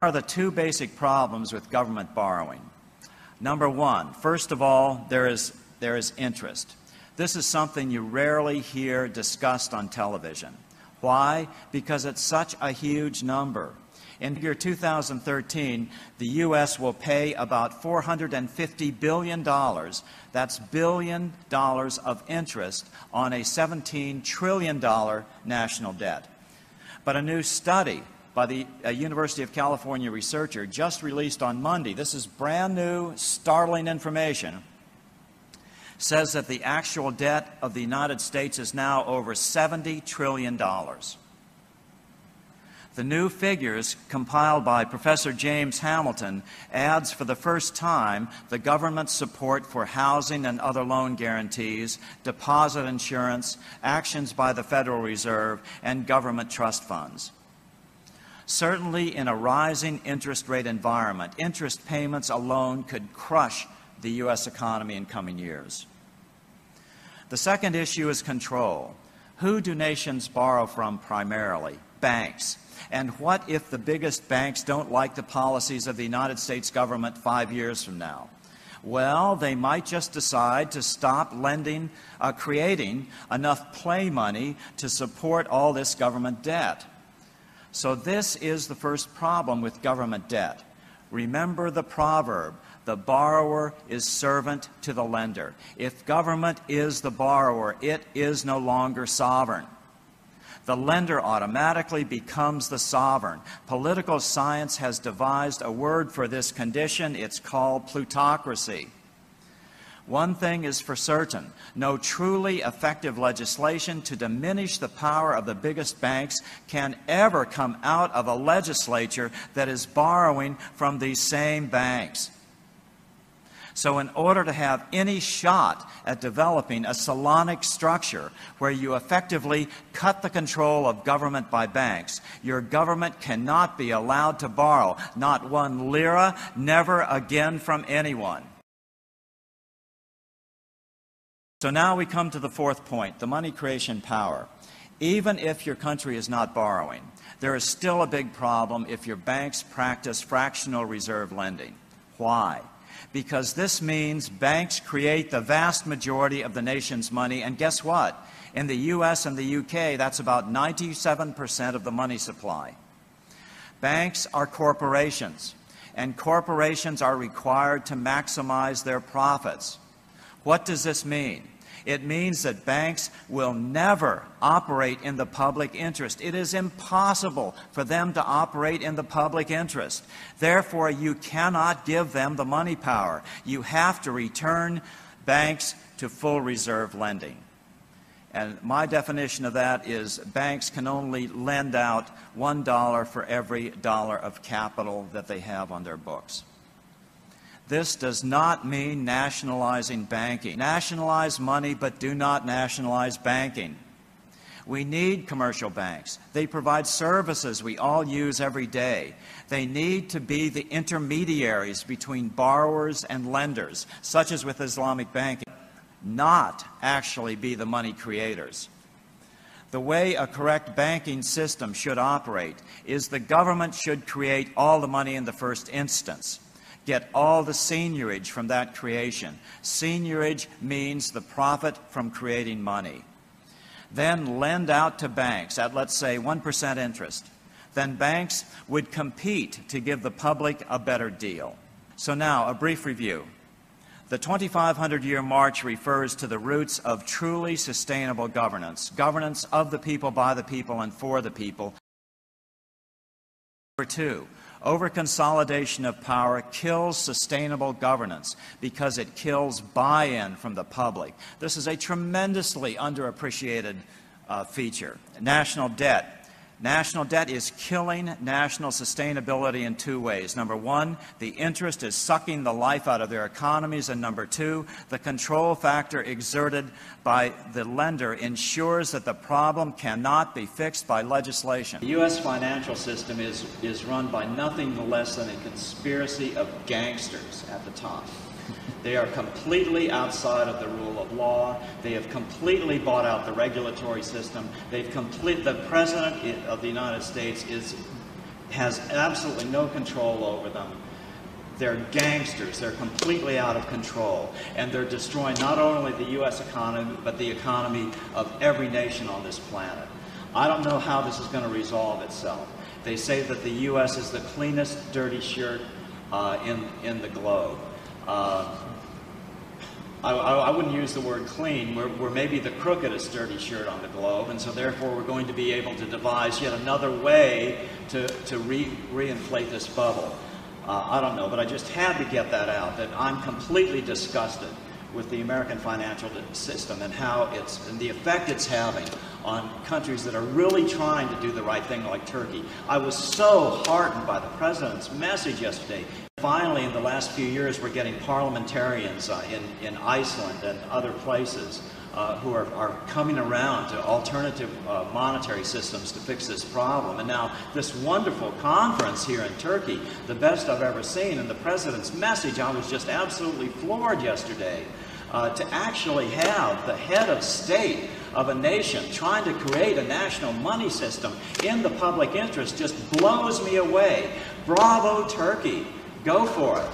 are the two basic problems with government borrowing. Number one, first of all, there is interest. This is something you rarely hear discussed on television. Why? Because it's such a huge number. In year 2013, the U.S. will pay about $450 billion, that's billion dollars of interest on a $17 trillion national debt. But a new study by the University of California researcher just released on Monday, this is brand new, startling information, says that the actual debt of the United States is now over $70 trillion. The new figures compiled by Professor James Hamilton adds for the first time the government's support for housing and other loan guarantees, deposit insurance, actions by the Federal Reserve, and government trust funds. Certainly in a rising interest rate environment, interest payments alone could crush the U.S. economy in coming years. The second issue is control. Who do nations borrow from primarily? Banks. And what if the biggest banks don't like the policies of the United States government 5 years from now? Well, they might just decide to stop lending, creating enough play money to support all this government debt. So this is the first problem with government debt. Remember the proverb, the borrower is servant to the lender. If government is the borrower, it is no longer sovereign. The lender automatically becomes the sovereign. Political science has devised a word for this condition. It's called plutocracy. One thing is for certain, no truly effective legislation to diminish the power of the biggest banks can ever come out of a legislature that is borrowing from these same banks. So in order to have any shot at developing a Solonic structure where you effectively cut the control of government by banks, your government cannot be allowed to borrow, not 1 lira, never again from anyone. So now we come to the fourth point, the money creation power. Even if your country is not borrowing, there is still a big problem if your banks practice fractional reserve lending. Why? Because this means banks create the vast majority of the nation's money, and guess what? In the U.S. and the U.K., that's about 97% of the money supply. Banks are corporations, and corporations are required to maximize their profits. What does this mean? It means that banks will never operate in the public interest. It is impossible for them to operate in the public interest. Therefore, you cannot give them the money power. You have to return banks to full reserve lending. And my definition of that is banks can only lend out $1 for every dollar of capital that they have on their books. This does not mean nationalizing banking. Nationalize money, but do not nationalize banking. We need commercial banks. They provide services we all use every day. They need to be the intermediaries between borrowers and lenders, such as with Islamic banking, not actually be the money creators. The way a correct banking system should operate is the government should create all the money in the first instance. Get all the seigniorage from that creation. Seigniorage means the profit from creating money. Then lend out to banks at, let's say, 1% interest. Then banks would compete to give the public a better deal. So now, a brief review. The 2,500-year march refers to the roots of truly sustainable governance, governance of the people, by the people, and for the people. Number two, over-consolidation of power kills sustainable governance because it kills buy-in from the public. This is a tremendously underappreciated feature. National debt. National debt is killing national sustainability in two ways. Number one, the interest is sucking the life out of their economies, and number two, the control factor exerted by the lender ensures that the problem cannot be fixed by legislation. The U.S. financial system is run by nothing less than a conspiracy of gangsters at the top. They are completely outside of the rule of law. They have completely bought out the regulatory system. The President of the United States is has absolutely no control over them. They're gangsters. They're completely out of control. And they're destroying not only the U.S. economy, but the economy of every nation on this planet. I don't know how this is going to resolve itself. They say that the U.S. is the cleanest dirty shirt in the globe. I wouldn't use the word clean. We're maybe the crookedest dirty shirt on the globe, and so therefore we're going to be able to devise yet another way to reinflate this bubble. I don't know, but I just had to get that out, that I'm completely disgusted with the American financial system and how and the effect it's having on countries that are really trying to do the right thing, like Turkey. I was so heartened by the President's message yesterday. Finally, in the last few years, we're getting parliamentarians in Iceland and other places who are coming around to alternative monetary systems to fix this problem. And now this wonderful conference here in Turkey, the best I've ever seen, and the President's message, I was just absolutely floored yesterday. To actually have the head of state of a nation trying to create a national money system in the public interest just blows me away. Bravo, Turkey. Go for it.